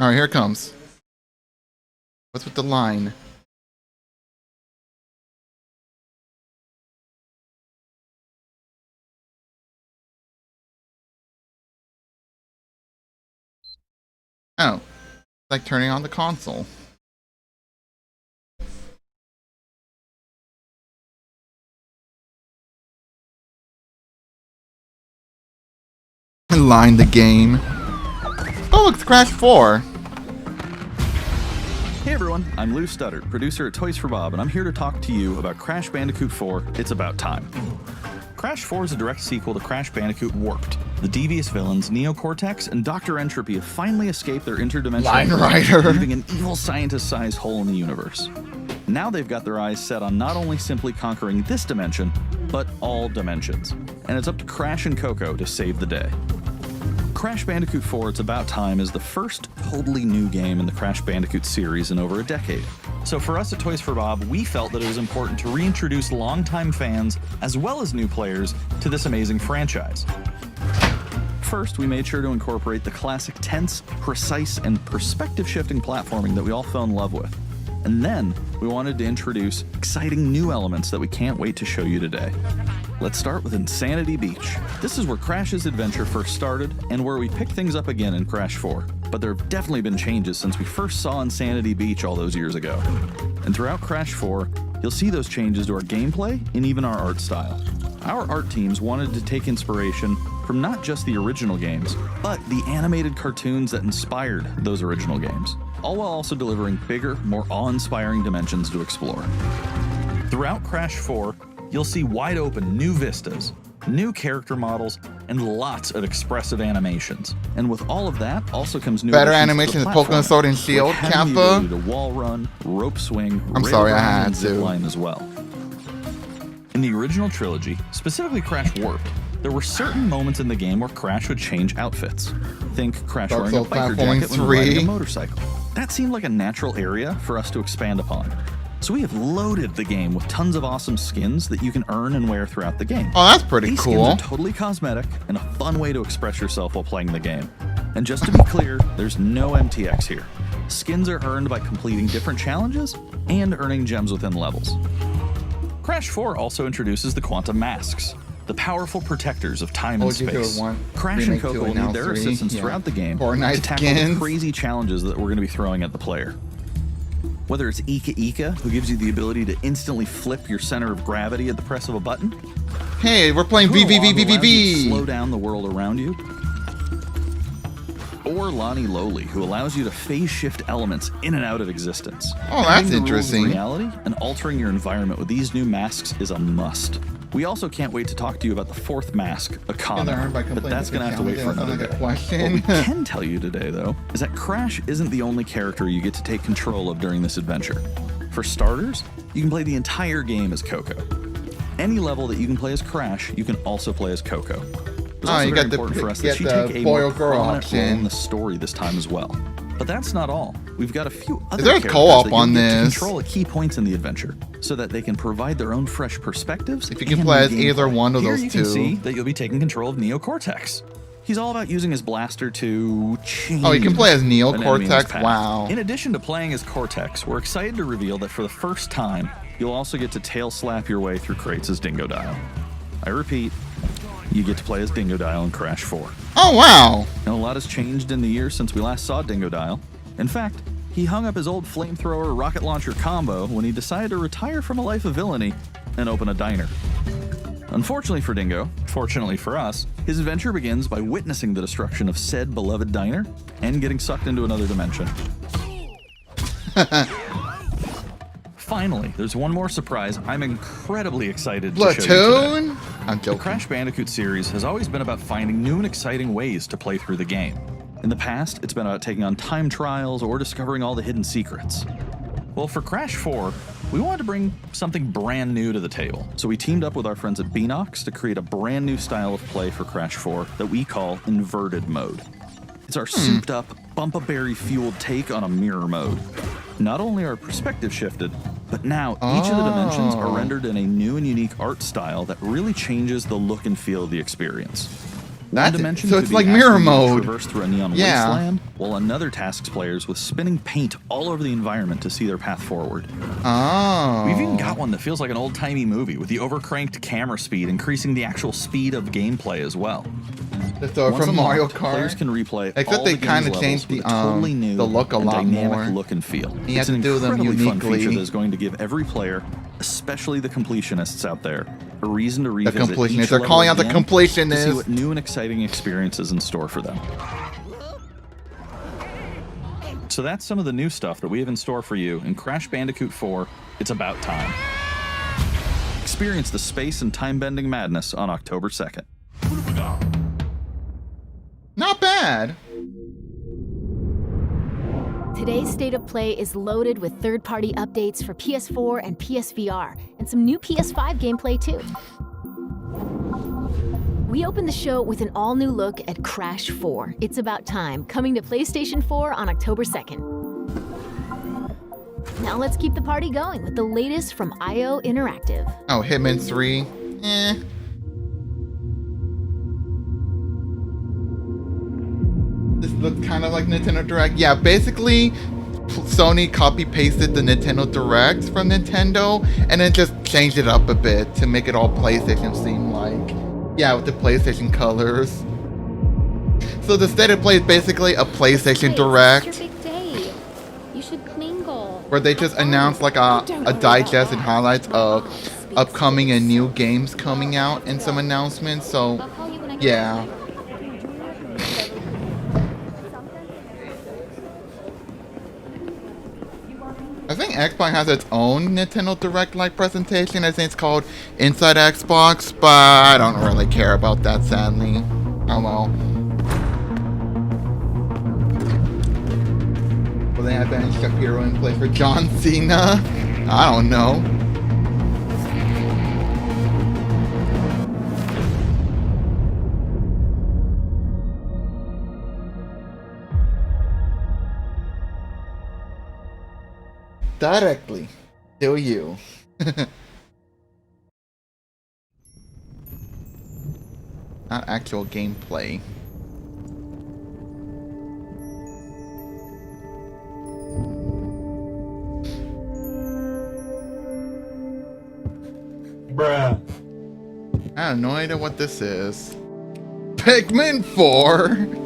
Alright, here it comes. What's with the line? Oh. It's like turning on the console. Line the game. Oh, look, it's Crash 4. Hey everyone, I'm Lou Studdard, producer at Toys for Bob, and I'm here to talk to you about Crash Bandicoot 4, It's About Time. Crash 4 is a direct sequel to Crash Bandicoot Warped. The devious villains, Neo-Cortex and Dr. Entropy, have finally escaped their interdimensional Line world, Rider, leaving an evil scientist-sized hole in the universe. Now they've got their eyes set on not only simply conquering this dimension, but all dimensions. And it's up to Crash and Coco to save the day. Crash Bandicoot 4 It's About Time is the first totally new game in the Crash Bandicoot series in over a decade. So for us at Toys for Bob, we felt that it was important to reintroduce longtime fans, as well as new players, to this amazing franchise. First, we made sure to incorporate the classic tense, precise, and perspective-shifting platforming that we all fell in love with. And then, we wanted to introduce exciting new elements that we can't wait to show you today. Let's start with Insanity Beach. This is where Crash's adventure first started, and where we pick things up again in Crash 4. But there have definitely been changes since we first saw Insanity Beach all those years ago. And throughout Crash 4, you'll see those changes to our gameplay and even our art style. Our art teams wanted to take inspiration from not just the original games, but the animated cartoons that inspired those original games, all while also delivering bigger, more awe-inspiring dimensions to explore. Throughout Crash 4, you'll see wide-open new vistas, new character models, and lots of expressive animations. And with all of that, also comes new better additions to animations the than Pokemon Sword and platforming, Shield, like having the Kappa. ability to wall run, rope swing, I'm rail sorry, I run, had and zip to. line as well. In the original trilogy, specifically Crash Warped, there were certain moments in the game where Crash would change outfits. Think Crash Dark wearing a Souls biker Platforming jacket when riding 3. a motorcycle. That seemed like a natural area for us to expand upon. So we have loaded the game with tons of awesome skins that you can earn and wear throughout the game. Oh, that's pretty These cool. skins are totally cosmetic and a fun way to express yourself while playing the game. And just to be clear, there's no MTX here. Skins are earned by completing different challenges and earning gems within levels. Crash 4 also introduces the Quantum Masks, the powerful protectors of time and What would you do space. with one? Crash and Remake Coco two will and now need their 3, assistance yeah. throughout the game Fortnite to tackle the skins. crazy challenges that we're going to be throwing at the player. Whether it's Ika Ika, who gives you the ability to instantly flip your center of gravity at the press of a button, Hey, we're playing Kuralong, who allows you to VVVVVV. slow down the world around you, or Lonnie Lowly, who allows you to phase shift elements in and out of existence. Oh, that's Bending the rules of interesting. reality and altering your environment with these new masks is a must. We also can't wait to talk to you about the fourth mask, Akana, but that's going to have to wait for another day. What we can tell you today, though, is that Crash isn't the only character you get to take control of during this adventure. For starters, you can play the entire game as Coco. Any level that you can play as Crash, you can also play as Coco. It's also you very got the important for us get that she the take a boy more or girl prominent role in option. the story this time as well. But that's not all. We've got a few other there a characters co-op that you'll on get to this? control at key points in the adventure, so that they can provide their own fresh perspectives. If you can and play as new either gameplay. one of Here those you two. can see that you'll be taking control of Neo-Cortex. He's all about using his blaster to change. Oh, you can play as an enemy in his Neo-Cortex? path. Wow. In addition to playing as Cortex, we're excited to reveal that for the first time, you'll also get to tail slap your way through crates as Dingo Dial. I repeat, you get to play as Dingo Dial in Crash 4. Oh, wow. Now, a lot has changed in the years since we last saw Dingo Dial. In fact, he hung up his old flamethrower rocket launcher combo when he decided to retire from a life of villainy and open a diner. Unfortunately for Dingo, fortunately for us, his adventure begins by witnessing the destruction of said beloved diner and getting sucked into another dimension. Finally, there's one more surprise I'm incredibly excited to show you today. Platoon? I'm The joking. Crash Bandicoot series has always been about finding new and exciting ways to play through the game. In the past, it's been about taking on time trials or discovering all the hidden secrets. Well, for Crash 4, we wanted to bring something brand new to the table, so we teamed up with our friends at Beanox to create a brand new style of play for Crash 4 that we call Inverted Mode. It's our souped-up, bumpa-berry-fueled take on a mirror mode. Not only are perspective shifted, but now each of the dimensions are rendered in a new and unique art style that really changes the look and feel of the experience. One dimension so could it's be like asking mirror you to mode. traverse through a neon Yeah. wasteland, while another tasks players with spinning paint all over the environment to see their path forward. Oh. We've even got one that feels like an old-timey movie, with the overcranked camera speed increasing the actual speed of gameplay as well. So Once from Mario unlocked, Kart. players can replay Except all they the game's kinda levels changed with the, a totally new the look a and lot dynamic more. look and feel. You have It's an to do them incredibly fun feature uniquely. that is going to give every player, especially the completionists out there, a reason to revisit completionists. each They're level calling out the again completionists. to see what new and exciting experiences in store for them. So that's some of the new stuff that we have in store for you in Crash Bandicoot 4, It's About Time. Experience the space and time-bending madness on October 2nd. Not bad. Today's State of Play is loaded with third-party updates for PS4 and PSVR, and some new PS5 gameplay too. We open the show with an all-new look at Crash 4, It's About Time, coming to PlayStation 4 on October 2nd. Now let's keep the party going with the latest from IO Interactive. Oh, Hitman 3. This looks kind of like Nintendo Direct. Yeah, basically, Sony copy-pasted the Nintendo Direct from Nintendo and then just changed it up a bit to make it all PlayStation seem like. Yeah, with the PlayStation colors. So the State of Play is basically a PlayStation Direct. It's your big day. You should mingle. Where they just announced like a digest and highlights of upcoming and new games coming out and some announcements. So, I'll call you when I get yeah. back. I think Xbox has its own Nintendo Direct-like presentation. I think it's called Inside Xbox, but I don't really care about that, sadly. Oh well. Will they have Ben Shapiro in place for John Cena? I don't know. Directly to you. Not actual gameplay. Bruh. I have no idea what this is. Pikmin 4?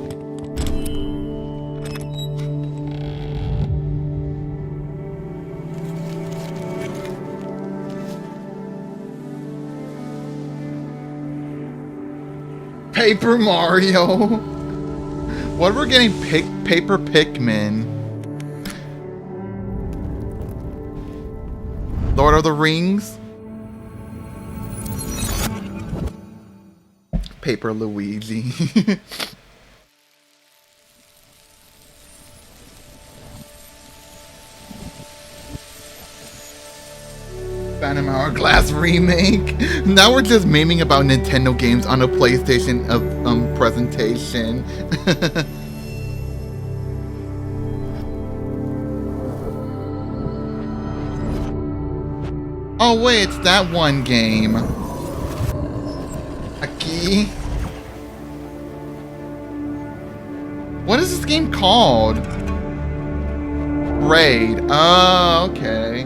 Paper Mario. What, we're getting Paper Pikmin? Lord of the Rings? Paper Luigi. Phantom Hourglass remake. Now we're just memeing about Nintendo games on a PlayStation presentation. Oh wait, it's that one game. Aki. What is this game called? Raid. Oh, okay.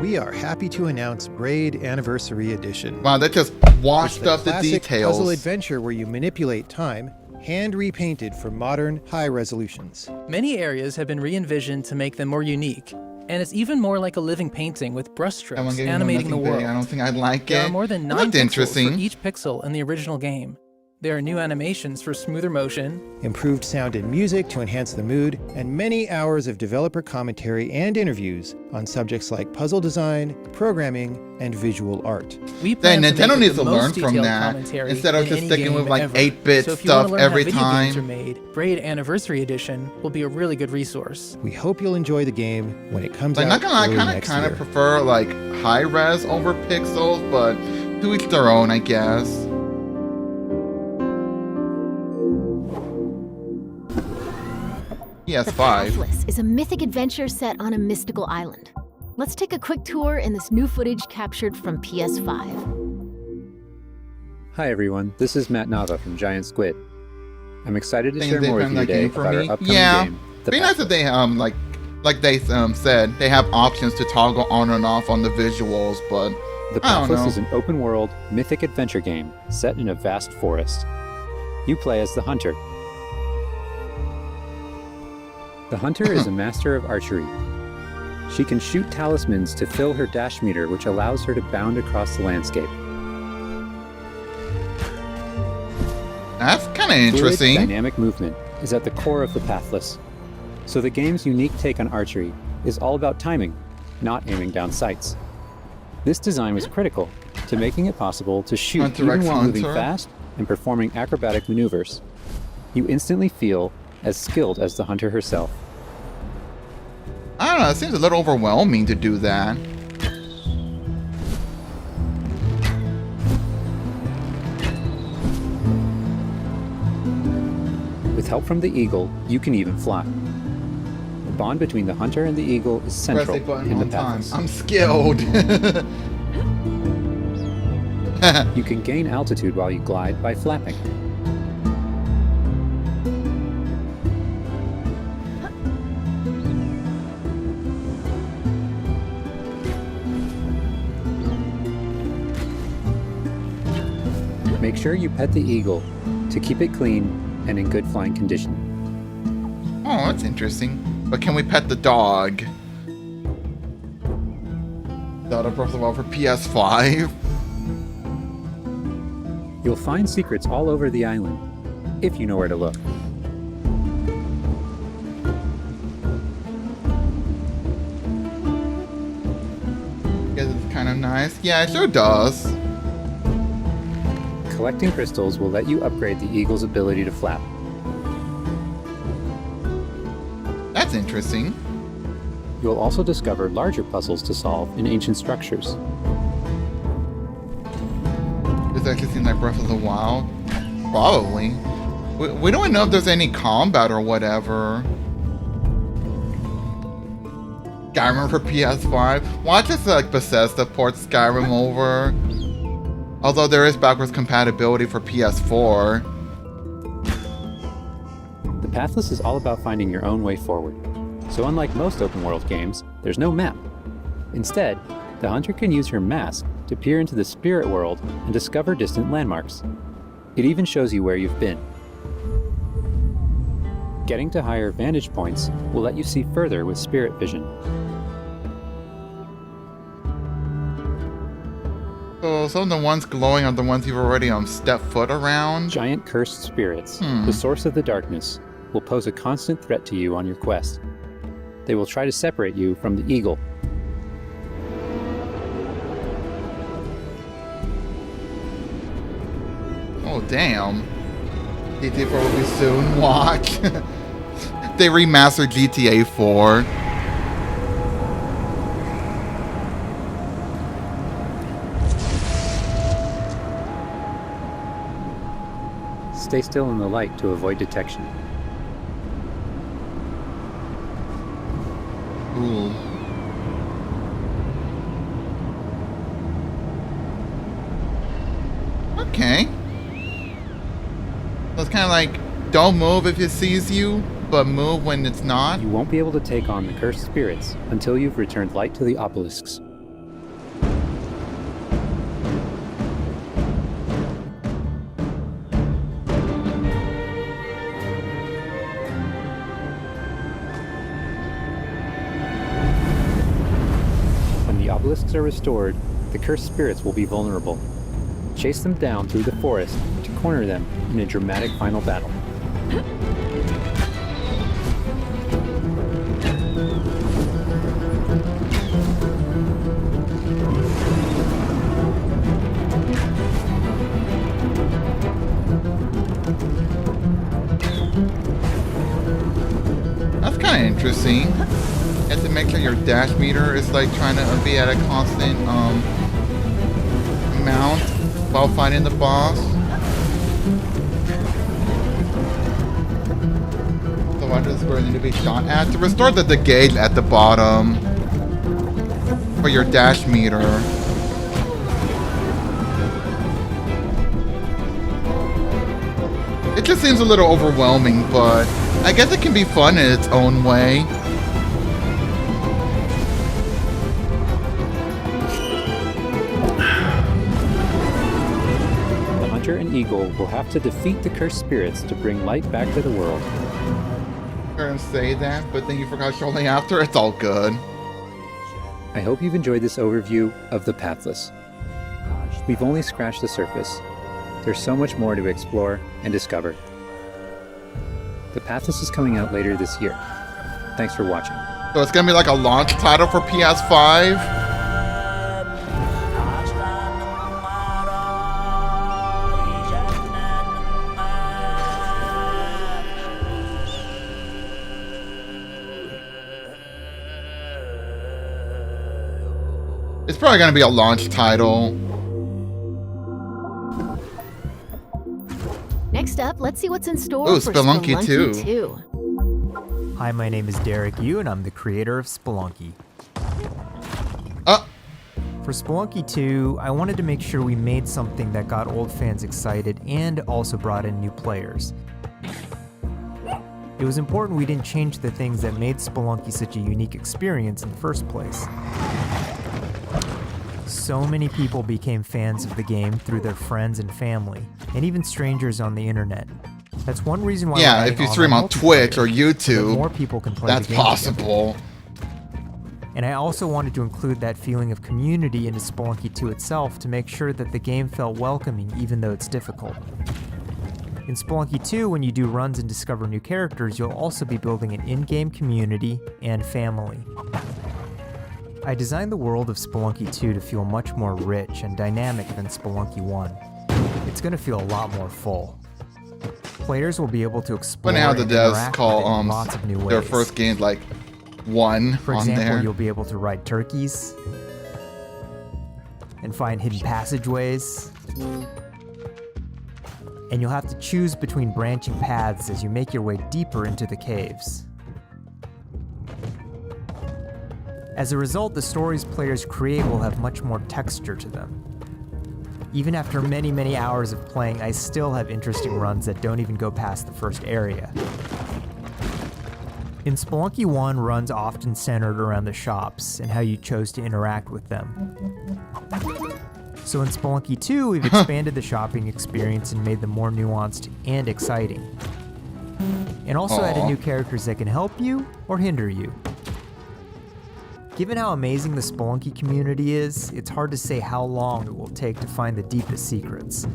We are happy to announce Braid Anniversary Edition. Wow, that just washed It's up the classic details. puzzle adventure where you manipulate time, hand repainted for modern high resolutions. Many areas have been re-envisioned to make them more unique, and it's even more like a living painting with That one brushstrokes gave me animating the nothing world. big. I don't think I'd like There it. are more than It 9 looked pixels interesting. for each pixel in the original game. There are new animations for smoother motion, Improved sound and music to enhance the mood, and many hours of developer commentary and interviews on subjects like puzzle design, programming, and visual art. we Then plan to Nintendo make it needs the to most learn from detailed that commentary instead of in just any sticking with game like ever. 8-bit So if you wanna stuff learn how every video time. games are made, Braid Anniversary Edition will be a really good resource. We hope you'll enjoy the game when it comes Like, out not gonna lie, early I next kind of year. prefer like high res over pixels, but to each their own, I guess. The PS5. Pathless is a mythic adventure set on a mystical island. Let's take a quick tour in this new footage captured from PS5. Hi everyone, this is Matt Nava from Giant Squid. I'm excited to Things share they more with found you that today game for about our me. upcoming Yeah, game, The be nice if they like they said they have options to toggle on and off on the visuals, but The I don't Pathless know. is an open-world, mythic adventure game set in a vast forest. You play as the Hunter. The Hunter is a master of archery. She can shoot talismans to fill her dash meter, which allows her to bound across the landscape. that's kind of Fluid, interesting. dynamic movement is at the core of the Pathless. So the game's unique take on archery is all about timing, not aiming down sights. This design was critical to making it possible to shoot Hunter even x while moving Hunter. fast and performing acrobatic maneuvers. You instantly feel as skilled as the Hunter herself. I don't know. It seems a little overwhelming to do that. With help from the Eagle, you can even fly. The bond between the Hunter and the Eagle is Press central a button in the one time. Pathless. I'm skilled. You can gain altitude while you glide by flapping. Make sure you pet the Eagle to keep it clean and in good flying condition. Oh, that's interesting. But can we pet the dog? Zelda Breath of the Wild for PS5. You'll find secrets all over the island, if you know where to look. Guess it's kind of nice. Yeah, it sure does. Collecting crystals will let you upgrade the Eagle's ability to flap. That's interesting. You'll also discover larger puzzles to solve in ancient structures. This actually seems like Breath of the Wild. Probably. We don't know if there's any combat or whatever. Skyrim for PS5. Why just like Bethesda ports Skyrim over? Although there is backwards compatibility for PS4. The Pathless is all about finding your own way forward. So unlike most open world games, there's no map. Instead, the Hunter can use her mask to peer into the spirit world and discover distant landmarks. It even shows you where you've been. Getting to higher vantage points will let you see further with spirit vision. So some of the ones glowing are the ones you've already stepped foot around. Giant cursed spirits, the source of the darkness, will pose a constant threat to you on your quest. They will try to separate you from the Eagle. Oh damn. GTA 4 will be soon. Watch. They remastered GTA 4. Stay still in the light to avoid detection. Ooh. Okay. So it's kind of like, don't move if it sees you, but move when it's not. You won't be able to take on the cursed spirits until you've returned light to the obelisks. When the obelisks are restored, the cursed spirits will be vulnerable. Chase them down through the forest to corner them in a dramatic final battle. That's kind of interesting. You have to make sure your dash meter is like trying to be at a constant amount while fighting the boss. So So why does square need to be shot at? To restore the gauge at the bottom for your dash meter. It just seems a little overwhelming, but I guess it can be fun in its own way. The hunter and eagle will have to defeat the cursed spirits to bring light back to the world. You're gonna say that, but then you forgot shortly after. It's all good. I hope you've enjoyed this overview of The Pathless. We've only scratched the surface. There's so much more to explore and discover. The Pathless is coming out later this year. Thanks for watching. So it's gonna be like a launch title for PS5. It's probably gonna be a launch title. Next up, let's see what's in store Ooh, for Spelunky Spelunky 2. 2. Hi, my name is Derek Yu, and I'm the creator of Spelunky. For Spelunky 2, I wanted to make sure we made something that got old fans excited and also brought in new players. It was important we didn't change the things that made Spelunky such a unique experience in the first place. So many people became fans of the game through their friends and family, and even strangers on the internet. That's one reason why. Yeah, if you stream on Twitch or YouTube, more people can play that's the game possible. together. And I also wanted to include that feeling of community into Spelunky 2 itself to make sure that the game felt welcoming even though it's difficult. In Spelunky 2, when you do runs and discover new characters, you'll also be building an in-game community and family. I designed the world of Spelunky 2 to feel much more rich and dynamic than Spelunky 1. It's going to feel a lot more full. Players will be able to explore Funny how the and devs interact call with it in lots of new ways. their first game like 1 For on example, there. you'll be able to ride turkeys and find hidden passageways. And you'll have to choose between branching paths as you make your way deeper into the caves. As a result, the stories players create will have much more texture to them. Even after many, many hours of playing, I still have interesting runs that don't even go past the first area. In Spelunky 1, runs often centered around the shops and how you chose to interact with them. So in Spelunky 2, we've expanded the shopping experience and made them more nuanced and exciting. And also added new characters that can help you or hinder you. Given how amazing the Spelunky community is, it's hard to say how long it will take to find the deepest secrets.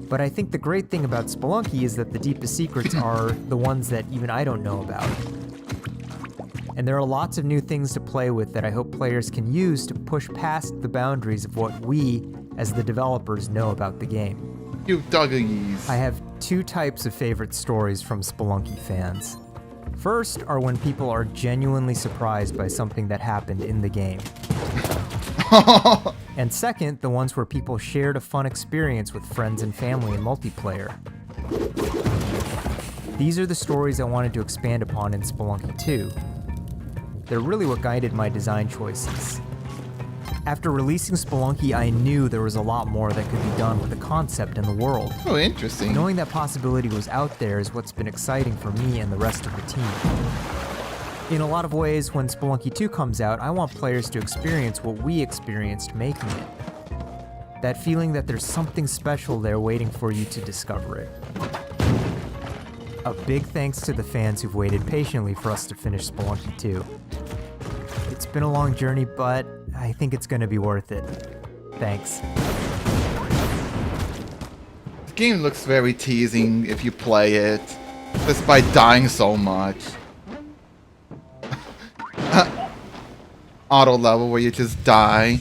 But I think the great thing about Spelunky is that the deepest secrets are the ones that even I don't know about. And there are lots of new things to play with that I hope players can use to push past the boundaries of what we, as the developers, know about the game. You duggies. I have two types of favorite stories from Spelunky fans. First are when people are genuinely surprised by something that happened in the game. And second, the ones where people shared a fun experience with friends and family in multiplayer. These are the stories I wanted to expand upon in Spelunky 2. They're really what guided my design choices. After releasing Spelunky, I knew there was a lot more that could be done with the concept and the world. Oh, interesting. Knowing that possibility was out there is what's been exciting for me and the rest of the team. In a lot of ways, when Spelunky 2 comes out, I want players to experience what we experienced making it. That feeling that there's something special there waiting for you to discover it. A big thanks to the fans who've waited patiently for us to finish Spelunky 2. It's been a long journey, but I think it's going to be worth it. Thanks. The game looks very teasing if you play it, just by dying so much. Auto level where you just die.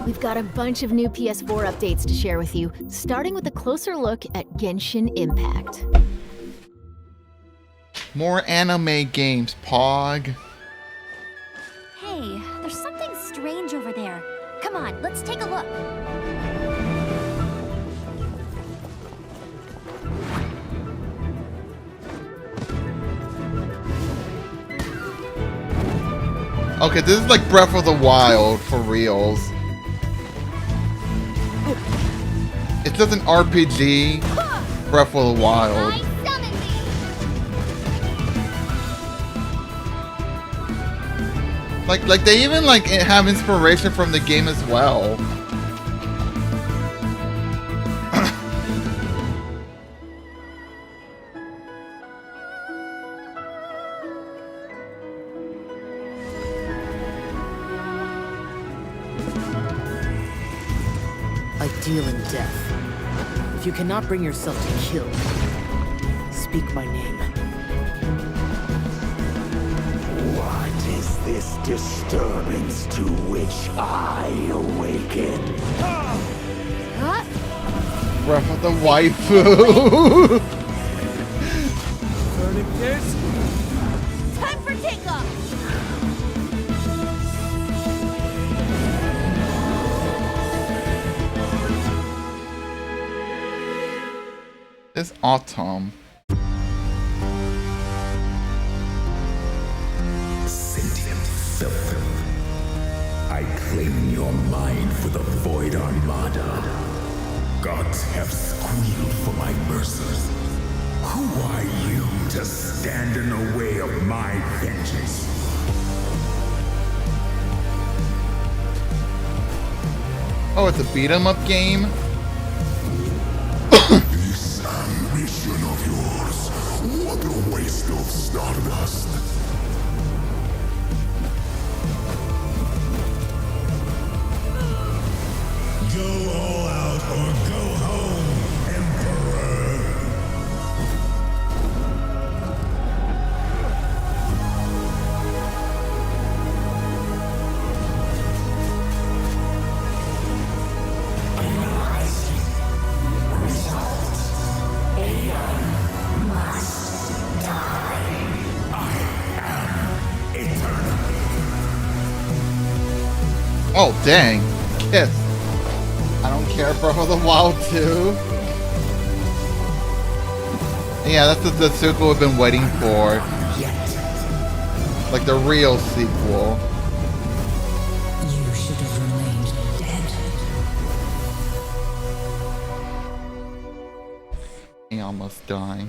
We've got a bunch of new PS4 updates to share with you, starting with a closer look at Genshin Impact. More anime games, Pog. Hey, Come on, let's take a look. Okay, this is like Breath of the Wild for reals. It's just an RPG, Breath of the Wild. Like they even like have inspiration from the game as well. I deal in death. If you cannot bring yourself to kill, speak my name. What is this disturbance to which I awaken? Huh? Breath of the waifu. Time for takeoff! It's autumn. Sentient filth. I claim your mind for the Void Armada. Gods have squealed for my mercy. Who are you to stand in the way of my vengeance? Oh, it's a beat 'em up game? This ambition of yours, what a waste of stardust. Go all out or go home, Emperor. Oh, dang. Kiss. I don't care Breath of the Wild 2. Yeah, that's the sequel we've been waiting for. Like the real sequel. You should have remained dead. He almost died.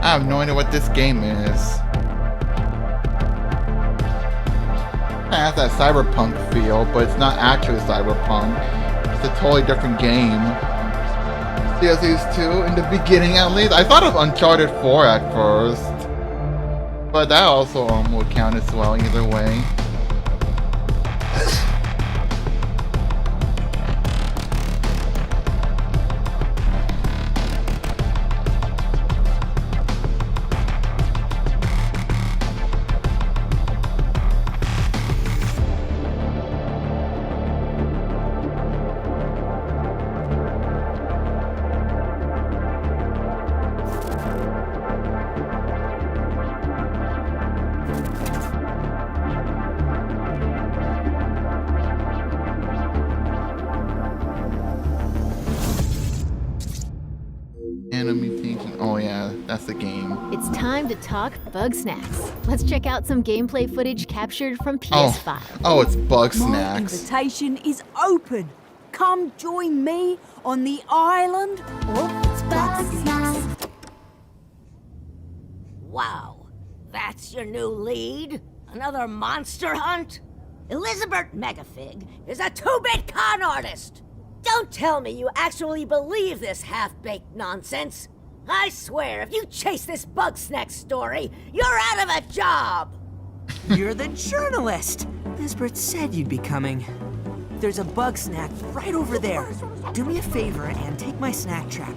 I have no idea what this game is. It has that cyberpunk feel, but it's not actually cyberpunk. It's a totally different game. DLCs 2 in the beginning at least. I thought of Uncharted 4 at first. But that also will count as well either way. Oh yeah, that's the game. It's time to talk bug snacks. Let's check out some gameplay footage captured from PS5. Oh, it's bug My snacks. invitation is open. Come join me on the island of bug snacks. Wow, that's your new lead? Another monster hunt? Elizabeth Megafig is a 2-bit con artist! Don't tell me you actually believe this half-baked nonsense! I swear, if you chase this bug snack story, you're out of a job! You're the journalist. Lisbeth said you'd be coming. There's a bug snack right over there. Do me a favor and take my snack trap.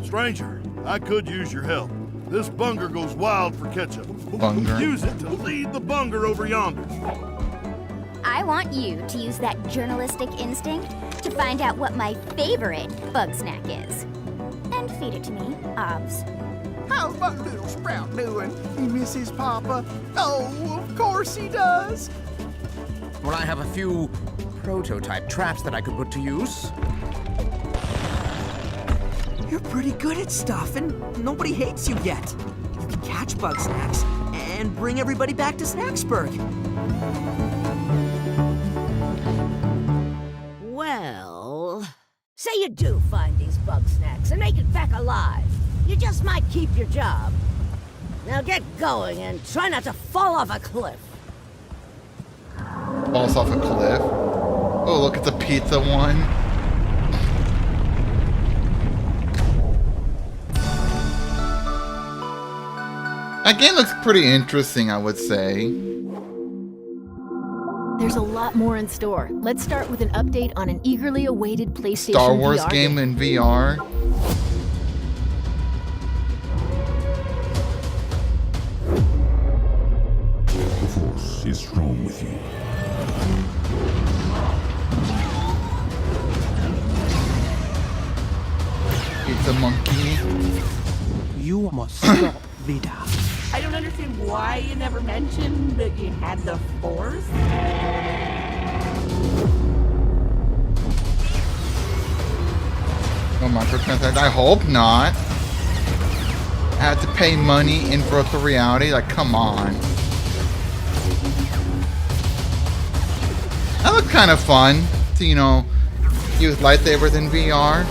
Stranger, I could use your help. This bunger goes wild for ketchup. Bunger. Use it to lead the bunger over yonder. I want you to use that journalistic instinct to find out what my favorite bug snack is. And feed it to me, obs. How's my little sprout doing? He misses Papa? Oh, of course he does. Well, I have a few prototype traps that I could put to use. You're pretty good at stuff, and nobody hates you yet. You can catch bug snacks and bring everybody back to Snacksburg. Well, say you do find these bug snacks and make it back alive. You just might keep your job. Now get going and try not to fall off a cliff. Falls off a cliff. Oh, look at the pizza one. That game looks pretty interesting, I would say. There's a lot more in store. Let's start with an update on an eagerly awaited PlayStation Star Wars VR game in VR. The Force is strong with you. It's a monkey. You must stop, Vida. I don't understand why you never mentioned that you had the Force. No microtransactions. I hope not. I had to pay money in virtual reality. Like, come on. That looked kind of fun to, you know, use lightsabers in VR.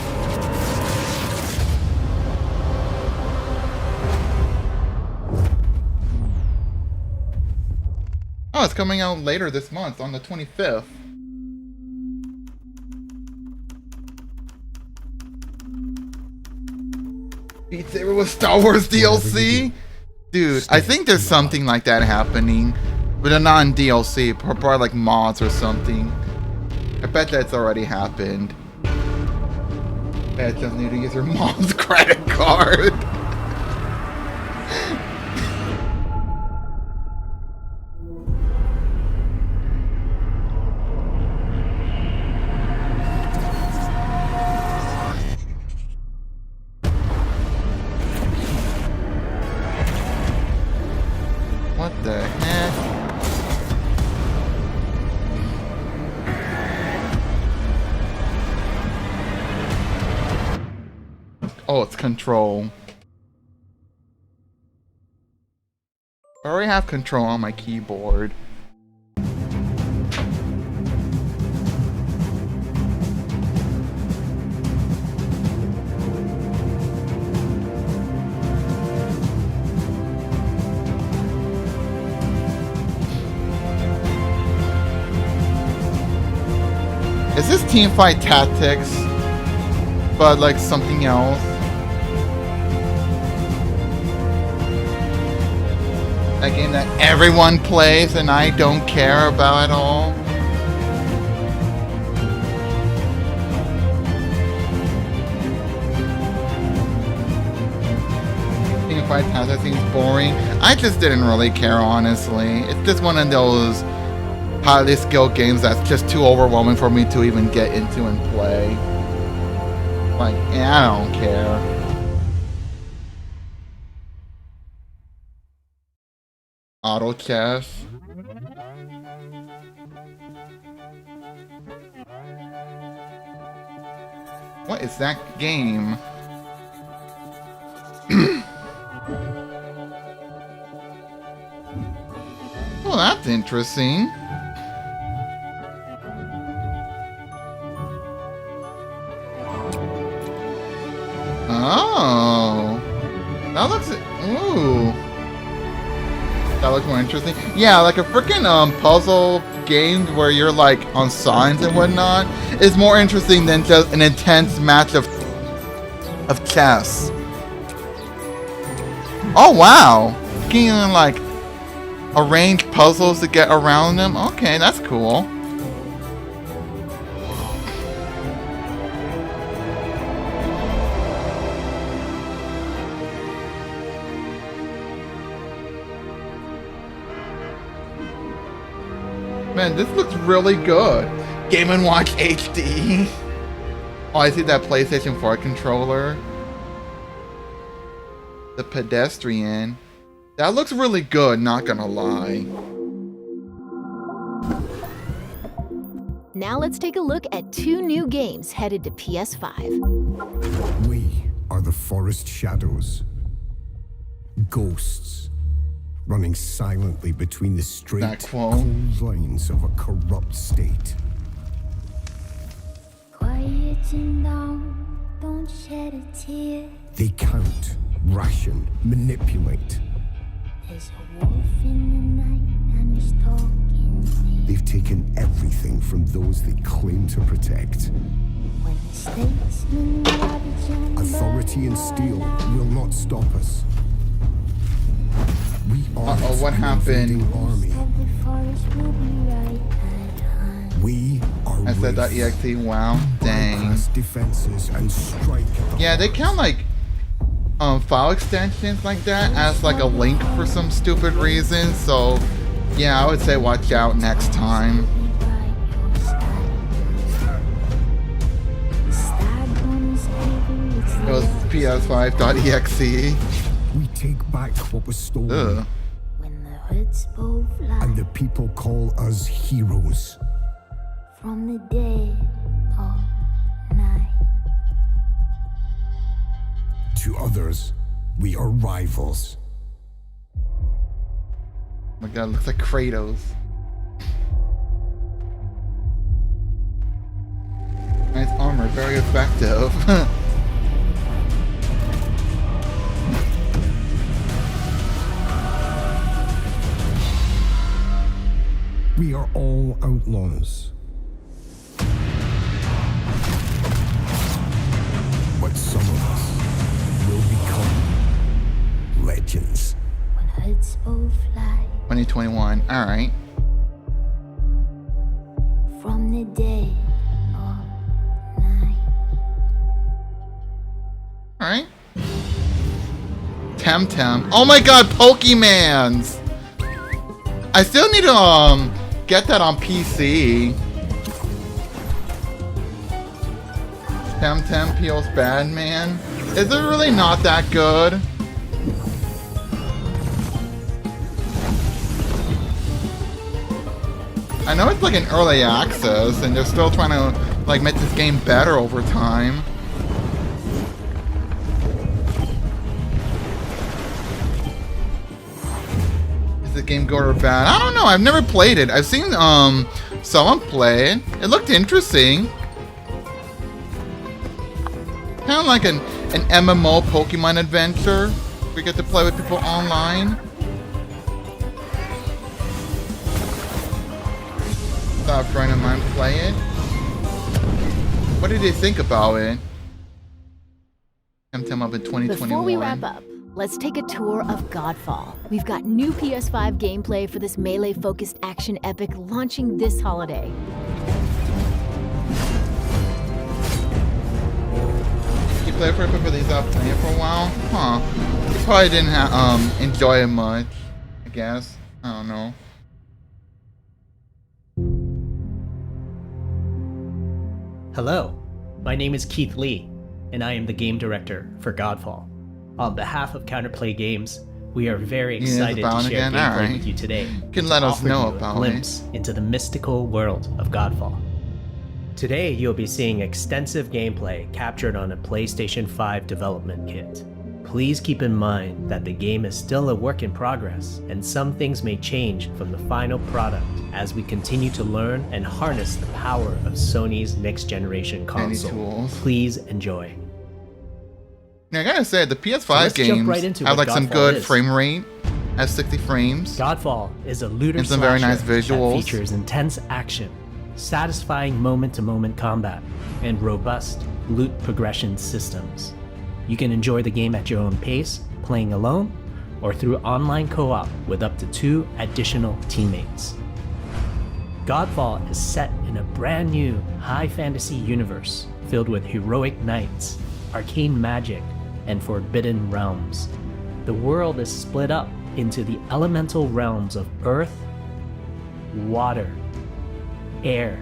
Oh, it's coming out later this month on the 25th. Beat Saber with Star Wars DLC? Dude, I think there's something like that happening. But not in DLC, probably like mods or something. I bet that's already happened. I bet just need to use your mom's credit card. What the heck? Oh, it's control. I already have control on my keyboard. Is this Teamfight Tactics, but like something else? A game that everyone plays and I don't care about at all? Teamfight Tactics seems boring. I just didn't really care, honestly. It's just one of those highly skilled games that's just too overwhelming for me to even get into and play. Like, I don't care. Auto chess. What is that game? Well, that's interesting. Oh, that looks. Ooh, that looks more interesting. Yeah, like a freaking puzzle game where you're like on signs and whatnot is more interesting than just an intense match of chess. Oh wow, can you like arrange puzzles to get around them? Okay, that's cool. Man, this looks really good. Game & Watch HD. Oh, I see that PlayStation 4 controller. The pedestrian. That looks really good, not gonna lie. Now let's take a look at 2 new games headed to PS5. We are the forest shadows. Ghosts, running silently between the straight, cold lines of a corrupt state. Quieten down, don't shed a tear. They count, ration, manipulate. There's a wolf in the night and he's talking to me. They've taken everything from those they claim to protect. When the statesman ravage on Authority and steel will not stop us. We are what happened? Army. the forest will be right at hand. We are SZ.exe, wow, dang. defenses and strike. Yeah, they count like file extensions like that as like a link for some stupid reason, so yeah, I would say watch out next time. It was PS5.exe. We take back what was stolen. Ugh. When the hoods both fly And the people call us heroes. from the dead of night. To others, we are rivals. Oh my god, it looks like Kratos. Nice armor, very effective. We are all outlaws. But some of us will become legends. When hoods both fly 2021, alright. from the dead of night. Alright. Temtem. Oh my god, Pokemans! I still need to get that on PC. Temtem peels bad, man. Is it really not that good? I know it's like an early access and they're still trying to like make this game better over time. Is the game good or bad? I don't know. I've never played it. I've seen someone play it. It looked interesting. Kind of like an MMO Pokemon adventure. We get to play with people online. Saw a friend of mine play it. What did they think about it? Temtem up in 2021. Before we wrap up, let's take a tour of Godfall. We've got new PS5 gameplay for this melee-focused action epic launching this holiday. You played for it before these up playing for a while? Huh. You probably didn't enjoy it much, I guess. I don't know. Hello, my name is Keith Lee, and I am the game director for Godfall. On behalf of Counterplay Games, we are very excited to share gameplay with you today. You can let us know about a glimpse into the mystical world of Godfall. Today, you'll be seeing extensive gameplay captured on a PlayStation 5 development kit. Please keep in mind that the game is still a work in progress, and some things may change from the final product as we continue to learn and harness the power of Sony's next-generation console. Please enjoy. Now, I gotta say, the PS5 games have like some good frame rate at 60 frames. Godfall is a looter and some very nice slasher visuals. that features intense action, satisfying moment-to-moment combat, and robust loot progression systems. You can enjoy the game at your own pace, playing alone, or through online co-op with up to 2 additional teammates. Godfall is set in a brand new high fantasy universe filled with heroic knights, arcane magic, and forbidden realms. The world is split up into the elemental realms of earth, water, air,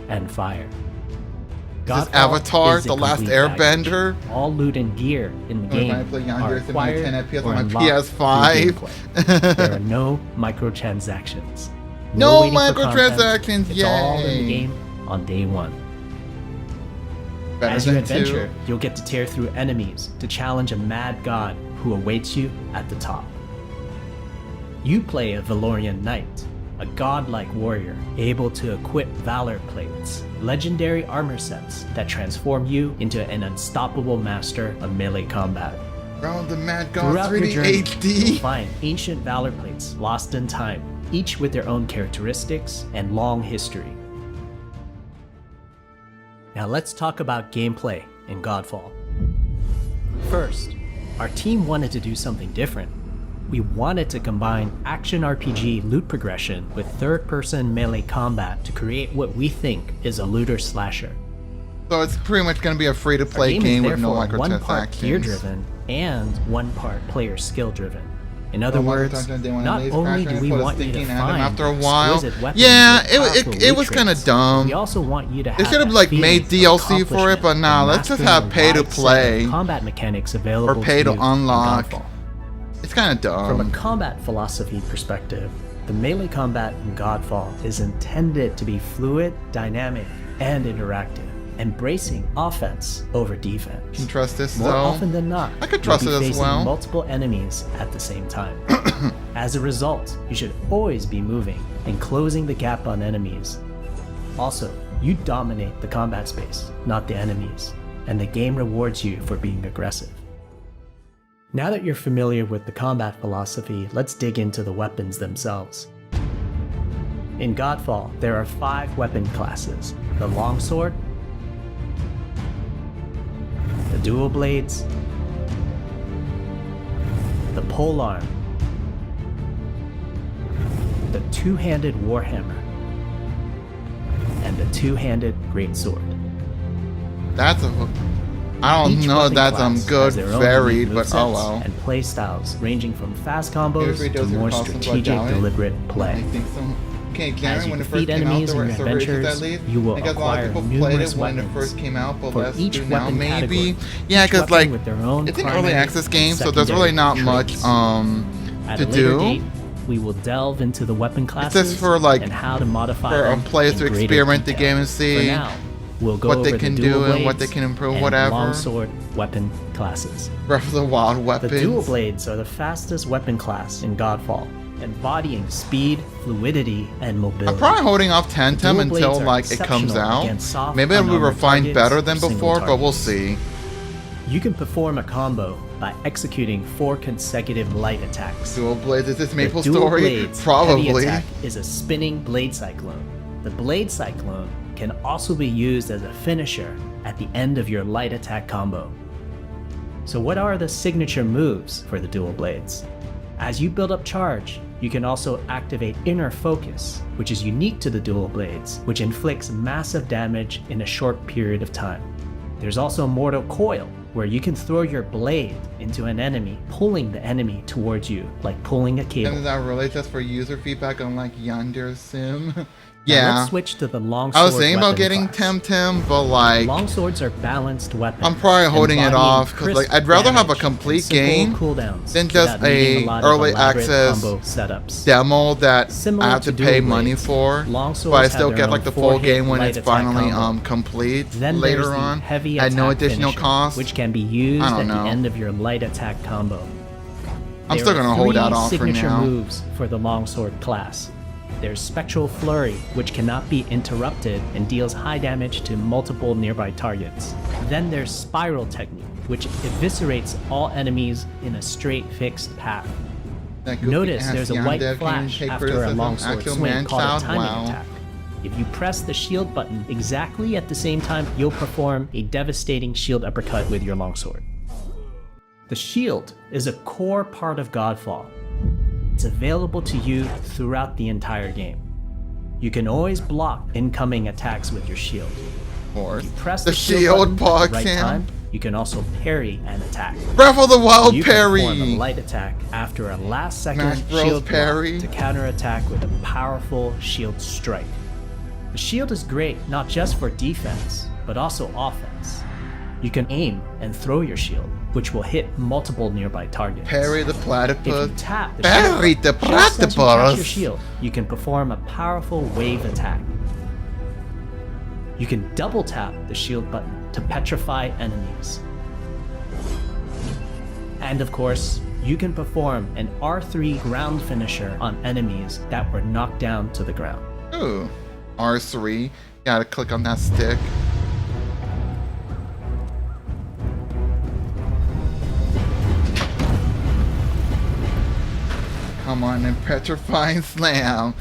and fire. This is Avatar, is a The Last complete Airbender. package. All loot and gear in the Or if I game play are Yonder Sim acquired 10 FPS or on my unlocked PS5. through gameplay. There are no microtransactions. No waiting for content. microtransactions, It's all in yay. the game on day one. Better As you than adventure, 2. you'll get to tear through enemies to challenge a mad god who awaits you at the top. You play a Valorian knight, a godlike warrior able to equip valor plates, legendary armor sets that transform you into an unstoppable master of melee combat. Round the Mad God Throughout your 3D journey, HD. you'll find ancient valor plates lost in time, each with their own characteristics and long history. Now let's talk about gameplay in Godfall. First, our team wanted to do something different. We wanted to combine action RPG loot progression with third-person melee combat to create what we think is a looter slasher. So it's pretty much going to be a free-to-play Our game is with no therefore one part microtransactions. gear-driven and one part player skill-driven. In other words, microtransactions, not only do we want you to stinking find after a while. exquisite weapons Yeah, with powerful it loot was kind of traits, dumb. we also want you to They have should have that like feeling made of DLC for it, but accomplishment nah, and let's just mastering have the pay to wide set of play combat mechanics available or pay to you in unlock. Godfall. It's kind of dumb. From a combat philosophy perspective, the melee combat in Godfall is intended to be fluid, dynamic, and interactive, embracing offense over defense. Can you trust this More though? often than not, I could trust you'll it be as facing well. multiple enemies at the same time. As a result, you should always be moving and closing the gap on enemies. Also, you dominate the combat space, not the enemies, and the game rewards you for being aggressive. Now that you're familiar with the combat philosophy, let's dig into the weapons themselves. In Godfall, there are 5 weapon classes: the longsword, the dual blades, the polearm, the two-handed warhammer, and the two-handed greatsword. That's a. I don't Each know. weapon That's class good, has their own varied, unique but movesets oh well. and play styles ranging from fast Give it combos 3 to doses of more Carlson's Blood strategic, Diet. deliberate play. I think so. Okay, As Garen, you when it first defeat came out, enemies there in were your iterations at adventures, least. you will I guess a lot acquire of people played numerous it when it weapons. first came out, but For let's each do now weapon maybe. category, Yeah, each because weapon like with their own it's an early primary access game, and so there's really not secondary much traits. At to a later do. date, we will delve into the weapon It's classes just for like and how to modify for them players in to greater experiment the detail. game and see For now, we'll go what over they can the do dual and what they blades can improve, and whatever. longsword weapon classes. Breath of the Wild weapons. The dual blades are the fastest weapon class in Godfall, embodying speed, fluidity, and mobility. I'm probably holding off The Tantum dual until blades are like it comes exceptional out. against soft, Maybe it'll be unarmored refined targets better than or single before, but we'll targets. see. You can perform a combo by executing 4 consecutive light attacks. Dual blades, is this Maple The dual Story? blades Probably. heavy attack is a spinning blade cyclone. The blade cyclone can also be used as a finisher at the end of your light attack combo. So what are the signature moves for the dual blades? As you build up charge, you can also activate Inner Focus, which is unique to the dual blades, which inflicts massive damage in a short period of time. There's also Mortal Coil, where you can throw your blade into an enemy, pulling the enemy towards you, like pulling a cable. And is that really just for user feedback on like Yonder Sim? Now Yeah. let's switch to the longsword. I was thinking about weapon getting class. Temtem, but like Longswords are balanced weapons. I'm probably holding it embodying off because like crisp I'd rather have a damage complete and simple game cooldowns than just without needing a lot of early elaborate access combo setups. demo that Similar I have to to pay dual money blades, for, longswords but I have still their get own like the full 4-hit game when light it's attack finally combo. complete Then later there's the on heavy at no attack additional finisher, cost. which can be used I at don't the know. end of your light attack combo. I'm There still are gonna hold 3 that off for signature now. moves for the longsword class. There's Spectral Flurry, which cannot be interrupted and deals high damage to multiple nearby targets. Then there's Spiral Technique, which eviscerates all enemies in a straight fixed path. That goofy Notice ass there's a white Yandev can flash take after a criticism. longsword Actual swing man called child? a timing Wow. attack. If you press the shield button exactly at the same time, you'll perform a devastating shield uppercut with your longsword. The shield is a core part of Godfall. It's available to you throughout the entire game. You can always block incoming attacks with your shield. If you press The the shield shield button at the box, right yeah. time, you can also parry an attack. Breath of the Wild you parry! can perform a light attack after a last second Smash Bros. shield parry. block to counterattack with a powerful shield strike. The shield is great not just for defense, but also offense. You can aim and throw your shield, which will hit multiple nearby targets. Parry the platypus. If you tap the Parry shield the button just as you touch platypus. your shield, you can perform a powerful wave attack. You can double tap the shield button to petrify enemies. And of course, you can perform an R3 ground finisher on enemies that were knocked down to the ground. Ooh, R3. Gotta click on that stick. Come on and petrifying slam.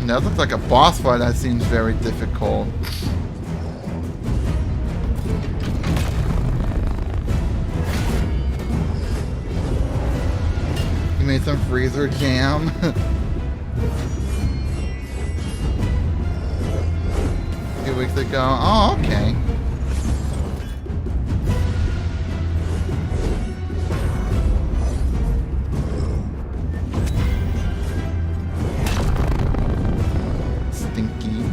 That looks like a boss fight that seems very difficult. You made some freezer jam. A few weeks ago. Oh, okay. Stinky.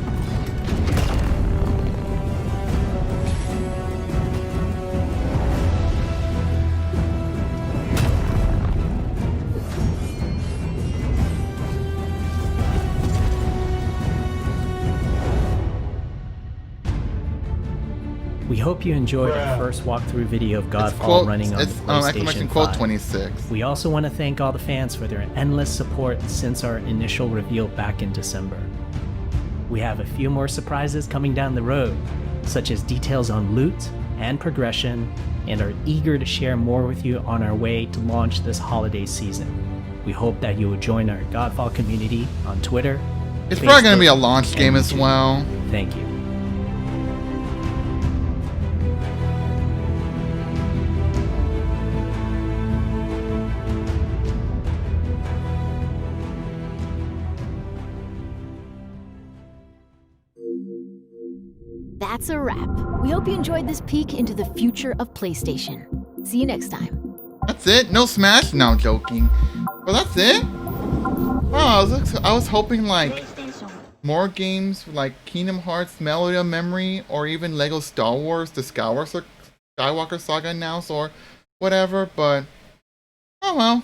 We hope you enjoyed our first walkthrough video of Godfall running on the PlayStation 5. 26. We also want to thank all the fans for their endless support since our initial reveal back in December. We have a few more surprises coming down the road, such as details on loot and progression, and are eager to share more with you on our way to launch this holiday season. We hope that you will join our Godfall community on Twitter. It's probably going to be a Facebook, launch and game as YouTube. well. Thank you. That's a wrap. We hope you enjoyed this peek into the future of PlayStation. See you next time. That's it? No Smash? No, I'm joking. Well, that's it? Oh, I was hoping like more games like Kingdom Hearts, Melody of Memory, or even Lego Star Wars, the Skywalker Saga announced or whatever, but oh well.